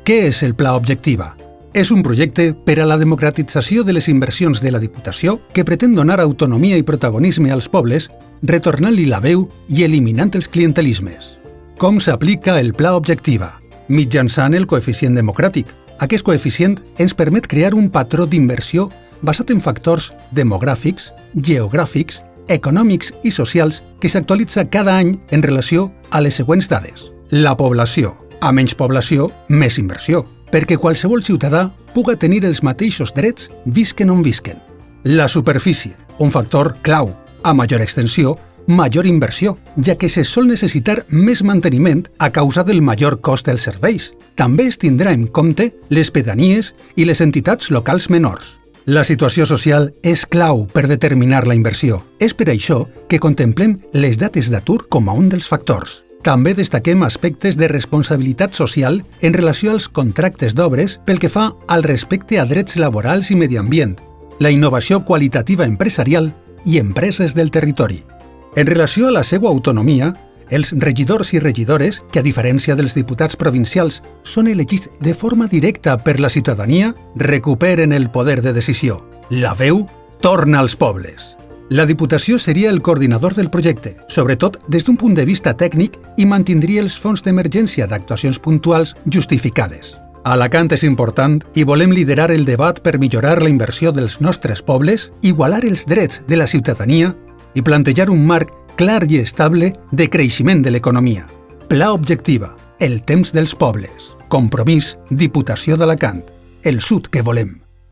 Què és el Pla Objectiva? És un projecte per a la democratització de les inversions de la Diputació que pretén donar autonomia i protagonisme als pobles, retornant-li la veu i eliminant els clientelismes. Com s'aplica el Pla Objectiva? Mitjançant el coeficient democràtic. Aquest coeficient ens permet crear un patró d'inversió basat en factors demogràfics, geogràfics, econòmics i socials que s'actualitza cada any en relació a les següents dades. La població. A menys població, més inversió, perquè qualsevol ciutadà puga tenir els mateixos drets visquen on visquen. La superfície, un factor clau. A major extensió, major inversió, ja que se sol necessitar més manteniment a causa del major cost dels serveis. També es tindrà en compte les pedanies i les entitats locals menors. La situació social és clau per determinar la inversió. És per això que contemplem les dates d'atur com a un dels factors. També destaquem aspectes de responsabilitat social en relació als contractes d'obres pel que fa al respecte a drets laborals i medi ambient, la innovació qualitativa empresarial i empreses del territori. En relació a la seva autonomia, els regidors i regidores, que a diferència dels diputats provincials són elegits de forma directa per la ciutadania, recuperen el poder de decisió. La veu torna als pobles. La Diputació seria el coordinador del projecte, sobretot des d'un punt de vista tècnic, i mantindria els fons d'emergència d'actuacions puntuals justificades. Alacant és important i volem liderar el debat per millorar la inversió dels nostres pobles, igualar els drets de la ciutadania i plantejar un marc clar i estable de creixement de l'economia. Pla Objectiva, el temps dels pobles. Compromís, Diputació d'Alacant. El sud que volem.